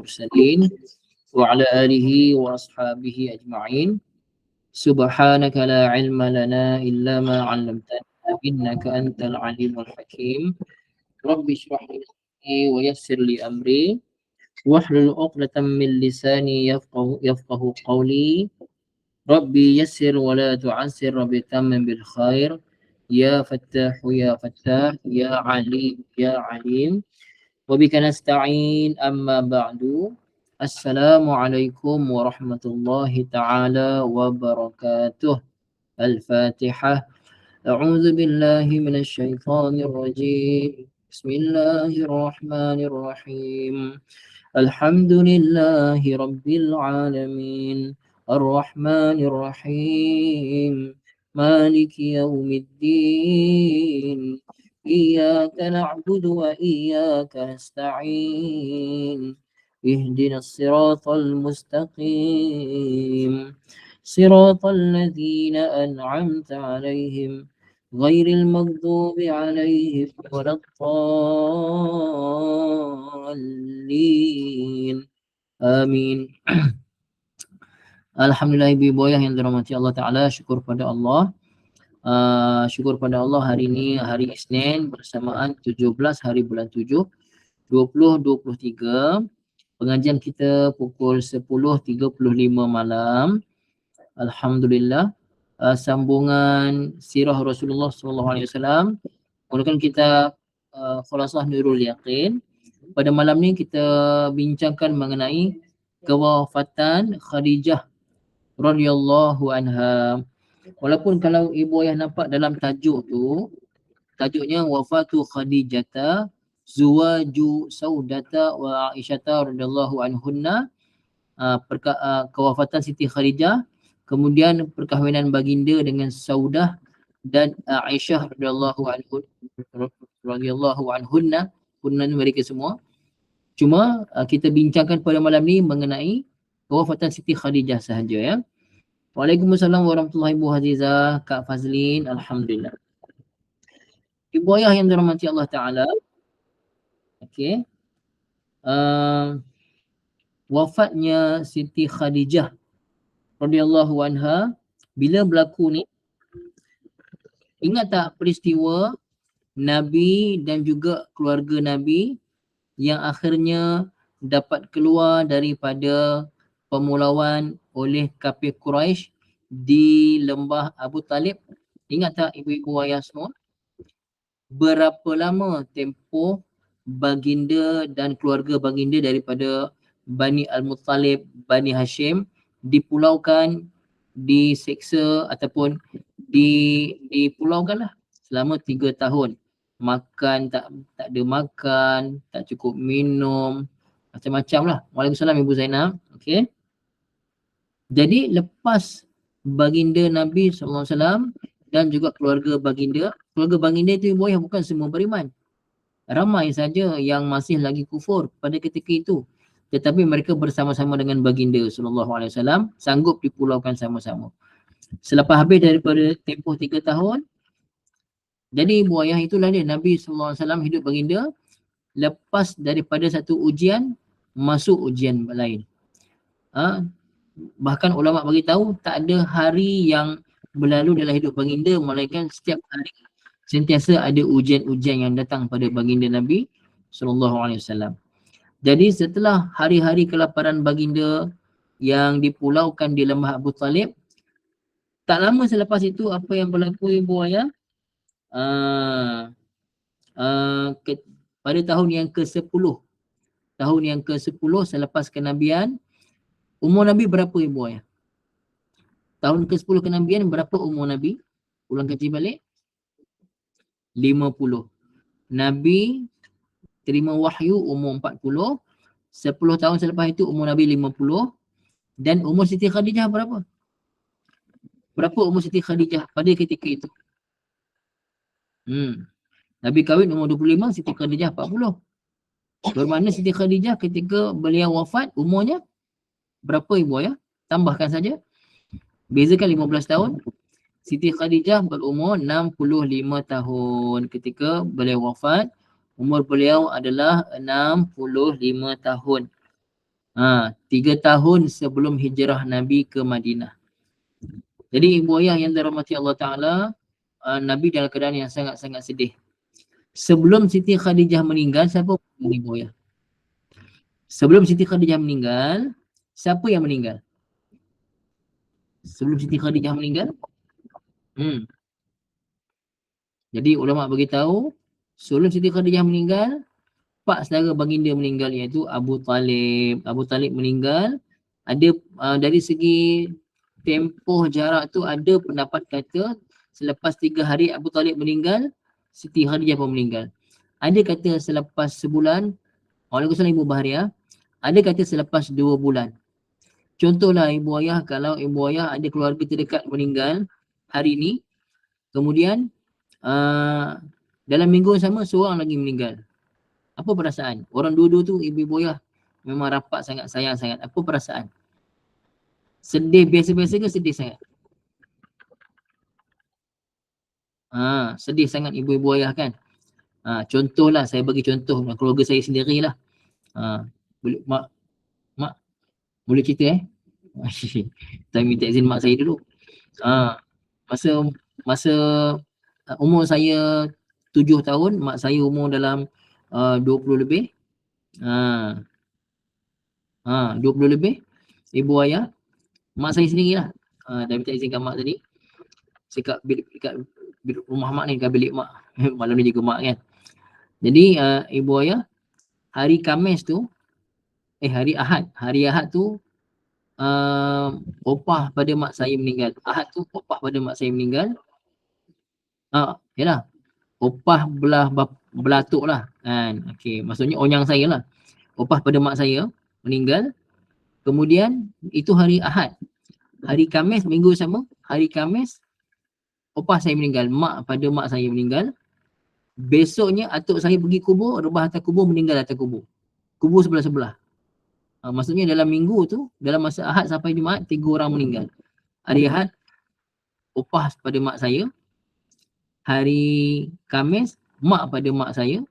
المرسلين وعلى آله وأصحابه أجمعين. سبحانك لا علم لنا إلا ما علمتنا إنك أنت العليم الحكيم. رب اشرح لي صدري ويسر لي أمري واحلل عقدة من لساني يفقه قولي. ربي يسر ولا تعسر، ربي تمم بالخير. يا فتاح يا فتاح يا عليم يا عليم. وبك نستعين. أما بعد. السلام عليكم ورحمة الله تعالى وبركاته. الفاتحة. أعوذ بالله من الشيطان الرجيم. بسم الله الرحمن الرحيم. الحمد لله رب العالمين الرحمن الرحيم مالك يوم الدين إياك نعبد وإياك نستعين اهدنا الصراط المستقيم صراط الذين أنعمت عليهم غير المغضوب عليهم ولا الضالين. Amin. Alhamdulillah ibu ayah yang dirahmati Allah Ta'ala, syukur pada Allah. Syukur pada Allah, hari ini hari Isnin bersamaan 17 hari bulan 7 2023. Pengajian kita pukul 10.35 malam. Alhamdulillah. Sambungan sirah Rasulullah SAW menggunakan kitab Khulasah Nurul Yaqin. Pada malam ni kita bincangkan mengenai kewafatan Khadijah radhiyallahu anha. Walaupun kalau ibu ayah nampak dalam tajuk tu, tajuknya wafatu Khadijata zuwaju Saudata wa Aisyata radhiyallahu anhunna, kewafatan Siti Khadijah, kemudian perkahwinan baginda dengan Saudah dan Aisyah radhiyallahu anhunna, punan mereka semua. Cuma kita bincangkan pada malam ni mengenai kewafatan Siti Khadijah sahaja, ya. Waalaikumsalam warahmatullahi wabarakatuh. Kak Fazlin, alhamdulillah. Ibu ayah yang dirahmati Allah Ta'ala, okey. Wafatnya Siti Khadijah radhiyallahu anha bila berlaku ni? Ingat tak peristiwa Nabi dan juga keluarga Nabi yang akhirnya dapat keluar daripada pemulauan oleh kafir Quraisy di lembah Abu Talib? Ingat tak ibu-ibu ayah semua? Berapa lama tempoh baginda dan keluarga baginda daripada Bani Al-Muttalib, Bani Hashim dipulaukan, diseksa ataupun dipulaukan lah selama 3 tahun. Makan tak ada makan, tak cukup minum, macam-macam lah. Waalaikumsalam Ibu Zainab. Okey. Jadi lepas baginda Nabi SAW dan juga keluarga baginda itu ibu ayah bukan semua beriman. Ramai saja yang masih lagi kufur pada ketika itu. Tetapi mereka bersama-sama dengan baginda SAW sanggup dipulaukan sama-sama. Selepas habis daripada tempoh 3 tahun, jadi ibu ayah itulah dia, Nabi SAW hidup baginda lepas daripada satu ujian masuk ujian lain. Bahkan ulama bagi tahu tak ada hari yang berlalu dalam hidup baginda melainkan setiap hari sentiasa ada ujian-ujian yang datang pada baginda Nabi SAW. Jadi setelah hari-hari kelaparan baginda yang dipulaukan di lembah Abu Talib, tak lama selepas itu apa yang berlaku ibu ayah? Pada tahun yang ke-10, selepas kenabian, umur Nabi berapa ibu ayah? Tahun ke-10 kenabian berapa umur Nabi? Ulang kaji balik. 50. Nabi terima wahyu umur 40. 10 tahun selepas itu umur Nabi 50. Dan umur Siti Khadijah berapa? Berapa umur Siti Khadijah pada ketika itu? Nabi kahwin umur 25, Siti Khadijah 40. Bermakna Siti Khadijah ketika beliau wafat umurnya berapa ibu ayah? Tambahkan saja. Bezakan 15 tahun. Siti Khadijah berumur 65 tahun ketika beliau wafat. Umur beliau adalah 65 tahun. 3 tahun sebelum hijrah Nabi ke Madinah. Jadi ibu ayah yang dirahmati Allah Ta'ala, Nabi dalam keadaan yang sangat-sangat sedih. Sebelum Siti Khadijah meninggal, siapa ibu ayah? Sebelum Siti Khadijah meninggal, siapa yang meninggal? Sebelum Siti Khadijah meninggal? Jadi ulama beritahu, sebelum Siti Khadijah meninggal, 4 saudara baginda meninggal, iaitu Abu Talib. Abu Talib meninggal, ada dari segi tempoh jarak tu ada pendapat kata selepas 3 hari Abu Talib meninggal, Siti Khadijah pun meninggal. Ada kata selepas sebulan, Waalaikumsalam Ibu Bahariah, ada kata selepas 2 bulan. Contohlah ibu ayah, kalau ibu ayah ada keluarga terdekat meninggal hari ni, kemudian dalam minggu yang sama seorang lagi meninggal. Apa perasaan? Orang dua-dua tu ibu ayah memang rapat sangat, sayang sangat. Apa perasaan? Sedih biasa-biasa ke sedih sangat? Sedih sangat ibu-ibu ayah kan? Contohlah, saya bagi contoh keluarga saya sendirilah. Boleh mak boleh cerita saya minta izin mak saya dulu. Masa umur saya 7 tahun, mak saya umur dalam 20 lebih. 20 lebih. Ibu ayah, mak saya sendirilah. Dah minta izin kat mak tadi. Saya kat rumah mak ni, kat bilik mak. Malam ni juga mak kan. Jadi ibu ayah, hari Khamis tu, hari Ahad tu, opah pada mak saya meninggal. Ahad tu opah pada mak saya meninggal. Yalah, opah belatuk lah kan. Okey, maksudnya onyang saya lah. Opah pada mak saya meninggal. Kemudian itu hari Ahad. Hari Khamis minggu sama, hari Khamis opah saya meninggal, mak saya meninggal. Besoknya atuk saya pergi kubur, rebah atas kubur, meninggal atas kubur. Kubur sebelah-sebelah. Maksudnya dalam minggu tu, dalam masa Ahad sampai Jumaat, 3 orang meninggal. Hari Ahad opah pada mak saya. Hari Khamis mak pada mak saya.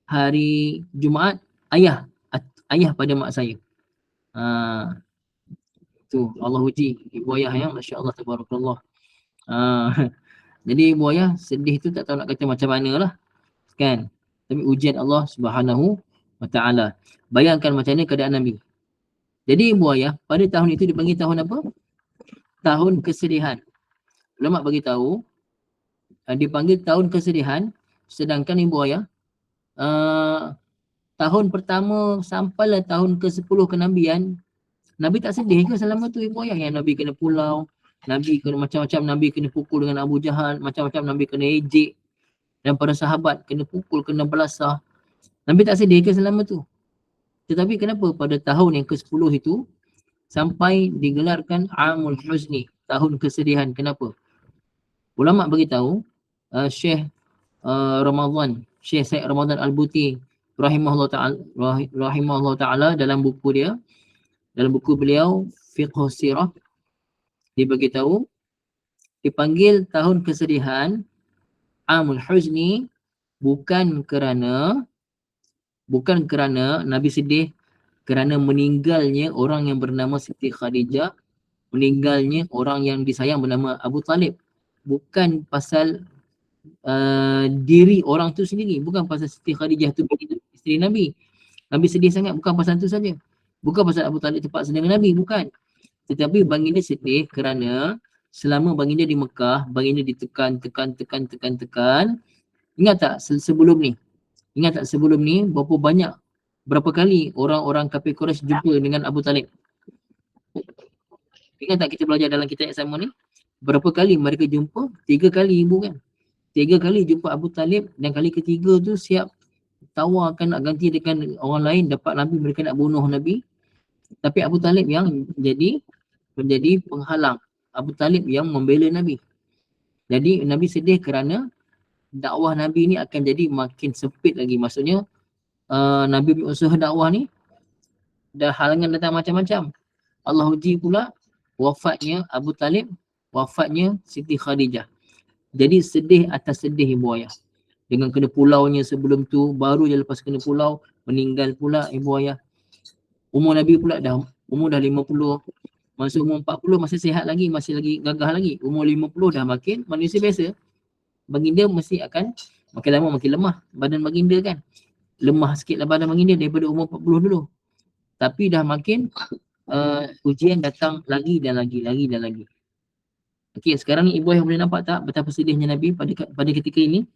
Hari Jumaat ayah pada mak saya. Tu Allah uji ibu ayah yang masya-Allah tabarakallah. Jadi ibu ayah sedih tu tak tahu nak kata macam mana lah kan. Tapi ujian Allah Subhanahu wa taala. Bayangkan macam mana keadaan Nabi. Jadi ibu ayah pada tahun itu dipanggil tahun apa? Tahun kesedihan. Ulama bagi tahu dipanggil tahun kesedihan, sedangkan ibu ayah tahun pertama sampailah tahun ke-10 kenabian, Nabi tak sedih ke selama tu ibu ayah? Yang Nabi kena pulau, Nabi kena macam-macam, Nabi kena pukul dengan Abu Jahal, macam-macam Nabi kena ejek, dan para sahabat kena pukul, kena belasah. Nabi tak sedih ke selama tu? Tetapi kenapa pada tahun yang ke-10 itu sampai digelarkan Amul Huzni, tahun kesedihan? Kenapa? Ulama beritahu, Syekh Syekh Ramadan Al-Buti rahimahullah ta'ala dalam buku beliau Fiqh Sirah, dia beritahu dipanggil tahun kesedihan Amul Huzni bukan kerana Nabi sedih kerana meninggalnya orang yang bernama Siti Khadijah, meninggalnya orang yang disayang bernama Abu Talib. Bukan pasal diri orang tu sendiri, bukan pasal Siti Khadijah tu isteri Nabi. Nabi sedih sangat bukan pasal tu saja. Bukan pasal Abu Talib terpaksa dengan Nabi, bukan. Tetapi baginda sedih kerana selama baginda di Mekah, baginda ditekan. Ingat tak sebelum ni? Berapa kali orang-orang kafir Quraisy jumpa dengan Abu Talib? Ingat tak kita belajar dalam kitab yang sama ni? Berapa kali mereka jumpa? 3 kali ibu kan? 3 kali jumpa Abu Talib, dan kali ketiga tu siap tawarkan nak ganti dengan orang lain, dapat Nabi, mereka nak bunuh Nabi. Tapi Abu Talib yang menjadi penghalang. Abu Talib yang membela Nabi. Jadi Nabi sedih kerana dakwah Nabi ni akan jadi makin sempit lagi. Maksudnya Nabi berusaha dakwah ni dah halangan datang macam-macam. Allah uji pula wafatnya Abu Talib, wafatnya Siti Khadijah. Jadi sedih atas sedih ibu ayah. Dengan kena pulaunya sebelum tu, baru je lepas kena pulau, meninggal pula ibu ayah. Umur Nabi pula umur dah 50, masuk umur 40 masih sihat lagi, masih lagi gagah lagi. Umur 50 dah makin manusia biasa. Baginda mesti akan makin lama makin lemah badan baginda kan. Lemah sikit lah badan baginda daripada umur 40 dulu. Tapi dah makin ujian datang lagi dan lagi dan lagi. Okey, sekarang ni ibu yang boleh nampak tak betapa sedihnya Nabi pada ketika ini.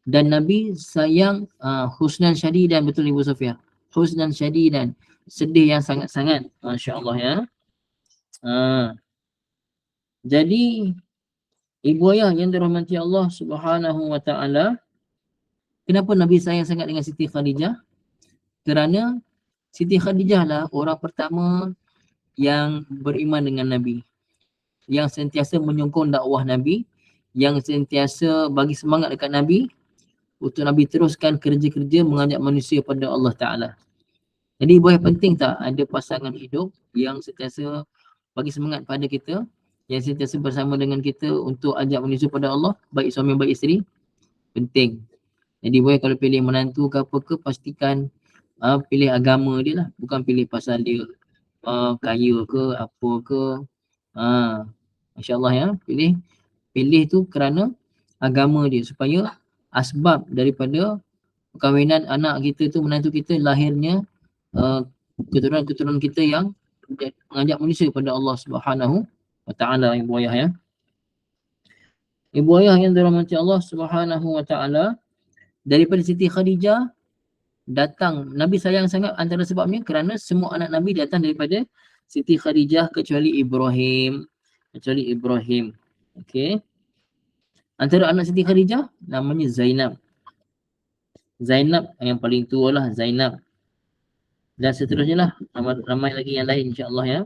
Dan Nabi sayang husnan syadidan, betul Ibu Sofia. Husnan syadidan, sedih yang sangat-sangat. Masya-Allah ya. Jadi ibu ayah yang dirahmati Allah Subhanahu wa taala, kenapa Nabi sayang sangat dengan Siti Khadijah? Kerana Siti Khadijah lah orang pertama yang beriman dengan Nabi, yang sentiasa menyokong dakwah Nabi, yang sentiasa bagi semangat dekat Nabi untuk Nabi teruskan kerja-kerja mengajak manusia pada Allah Ta'ala. Jadi boleh penting tak ada pasangan hidup yang sentiasa bagi semangat pada kita, yang sentiasa bersama dengan kita untuk ajak manusia pada Allah, baik suami baik isteri? Penting. Jadi boleh kalau pilih menantu ke apa ke, pastikan pilih agama dia lah, bukan pilih pasal dia kaya ke apa ke. Masya Allah ya, pilih tu kerana agama dia, supaya asbab daripada perkahwinan anak kita tu, menantu kita, lahirnya keturunan-keturunan kita yang mengajak manusia kepada Allah Subhanahu wa taala. Ibu ayah ya. Ibu ayah yang dirahmati Allah Subhanahu wa taala, daripada Siti Khadijah datang Nabi sayang sangat, antara sebabnya kerana semua anak Nabi datang daripada Siti Khadijah kecuali Ibrahim. Okey. Antara anak Siti Khadijah namanya Zainab. Zainab yang paling tua lah, Zainab. Dan seterusnya lah, ramai lagi yang lain insya-Allah ya.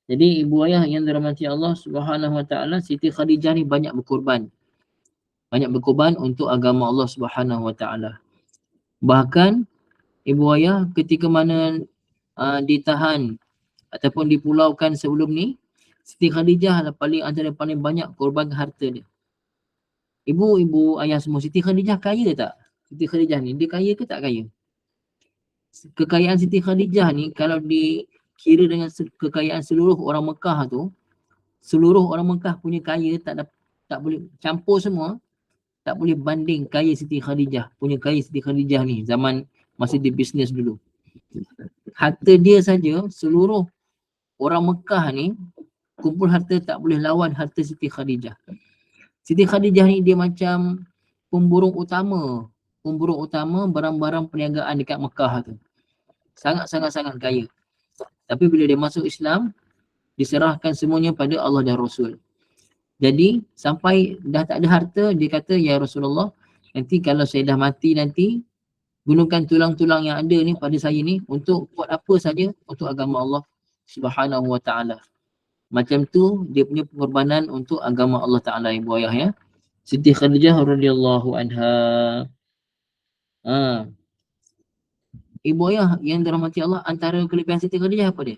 Jadi ibu ayah yang dirahmati Allah Subhanahu wa taala, Siti Khadijah ni banyak berkorban. Banyak berkorban untuk agama Allah Subhanahu wa taala. Bahkan ibu ayah ketika mana ditahan ataupun dipulaukan sebelum ni, Siti Khadijah lah antara paling banyak korban harta dia. Ibu ayah semua, Siti Khadijah kaya tak? Siti Khadijah ni dia kaya ke tak kaya? Kekayaan Siti Khadijah ni kalau dikira dengan kekayaan seluruh orang Mekah tu, seluruh orang Mekah punya kaya tak boleh campur semua, tak boleh banding kaya Siti Khadijah. Punya kaya Siti Khadijah ni zaman masih di bisnes dulu. Harta dia saja, seluruh orang Mekah ni kumpul harta tak boleh lawan harta Siti Khadijah. Siti Khadijah ni dia macam pemburung utama barang-barang perniagaan dekat Mekah tu. Sangat kaya. Tapi bila dia masuk Islam, diserahkan semuanya pada Allah dan Rasul. Jadi sampai dah tak ada harta, dia kata, ya Rasulullah, nanti kalau saya dah mati nanti, gunakan tulang-tulang yang ada ni pada saya ni untuk buat apa saja untuk agama Allah Subhanahu wa taala. Macam tu dia punya pengorbanan untuk agama Allah Taala, ibu ayah ya. Siti Khadijah radhiyallahu anha. Ibu ayah yang dirahmati Allah, antara kelebihan Siti Khadijah apa dia?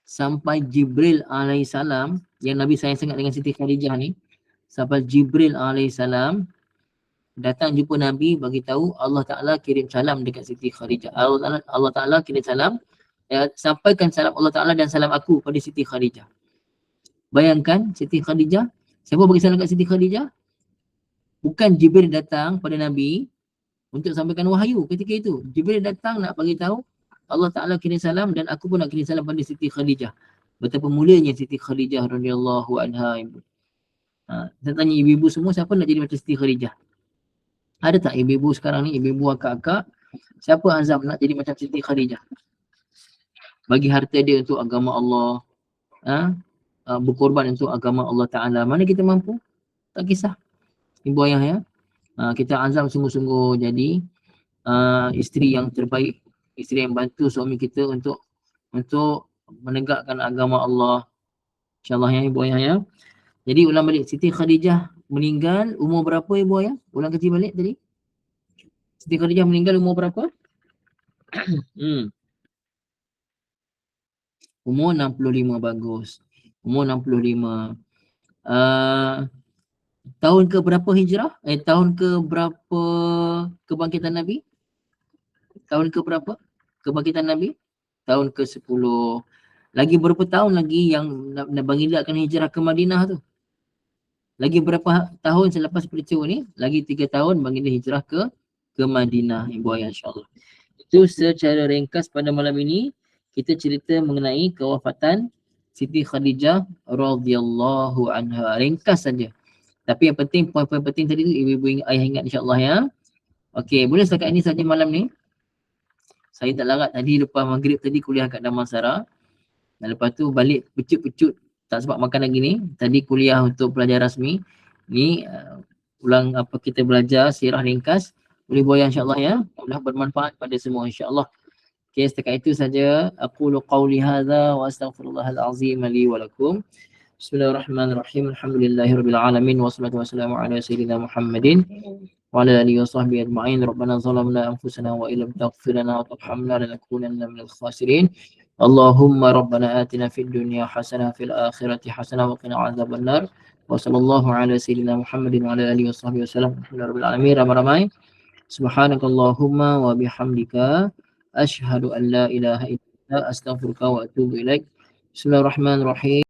Sampai Jibril alaihissalam, yang Nabi sayang sangat dengan Siti Khadijah ni, sampai Jibril alaihissalam datang jumpa Nabi, bagi tahu Allah Taala kirim salam dekat Siti Khadijah. Allah Taala kirim salam, sampaikan salam Allah Taala dan salam aku pada Siti Khadijah. Bayangkan Siti Khadijah, siapa bagi salam kat Siti Khadijah? Bukan Jibril datang pada Nabi untuk sampaikan wahyu ketika itu. Jibril datang nak bagi tahu Allah Taala kirim salam dan aku pun nak kirim salam pada Siti Khadijah. Betapa mulianya Siti Khadijah radhiyallahu anha. Saya tanya ibu-ibu semua, siapa nak jadi macam Siti Khadijah? Ada tak ibu-ibu sekarang ni, ibu-ibu akak-akak, siapa azam nak jadi macam Siti Khadijah? Bagi harta dia untuk agama Allah, berkorban untuk agama Allah Ta'ala. Mana kita mampu? Tak kisah, ibu ayah ya. Kita azam sungguh-sungguh jadi isteri yang terbaik, isteri yang bantu suami kita untuk menegakkan agama Allah, insyaAllah ya ibu ayah ya. Jadi ulang balik, Siti Khadijah meninggal umur berapa ibu ayah? Ulang kecil balik tadi. Siti Khadijah meninggal umur berapa? Umur 65, bagus. Umur 65. Tahun ke berapa hijrah? Tahun ke berapa kebangkitan Nabi? Tahun ke berapa? kebangkitan Nabi? Tahun ke-10. Lagi berapa tahun lagi yang Baginda akan hijrah ke Madinah tu? Lagi berapa tahun selepas peristiwa ni? Lagi 3 tahun Baginda hijrah ke Madinah, ibu ayah, insyaAllah. Itu secara ringkas pada malam ini kita cerita mengenai kewafatan Siti Khadijah radhiyallahu anha. Ringkas saja. Tapi yang penting, poin-poin penting tadi tu ibu-ibu ayah ingat, insyaAllah ya. Okey, boleh setakat ini saja malam ni. Saya tak larat tadi lepas maghrib tadi kuliah kat Damansara. Dan lepas tu balik pecut-pecut, tak sempat makan lagi ni. Tadi kuliah untuk pelajar rasmi. Ni ulang apa kita belajar sirah ringkas. Boleh boyang, insyaAllah ya. Mudah bermanfaat pada semua, insyaAllah. Okey, setakat itu saja. Aku qauli hadza wa astaghfirullahal azim li wa lakum. Bismillahirrahmanirrahim. Alhamdulillahirabbil alamin wassalatu wassalamu ala sayyidina Muhammadin wa ala alihi washabbihi ajma'in. Rabbana zalamna anfusana wa illam taghfir lana wa tarhamna lanakunanna minal khasirin. Allahumma rabbana atina fid dunya hasanah fil akhirati hasanah wa qina adzabannar. Wa sallallahu ala sayyidina Muhammadin wa ala alihi washabbihi wasallam. Alhamdulillahirabbil alamin. Ramai-ramai. Subhanakallahumma wa bihamdika asyhadu an la ilaha illa anta astaghfiruka wa atubu ilaik. Bismillahirrahmanirrahim.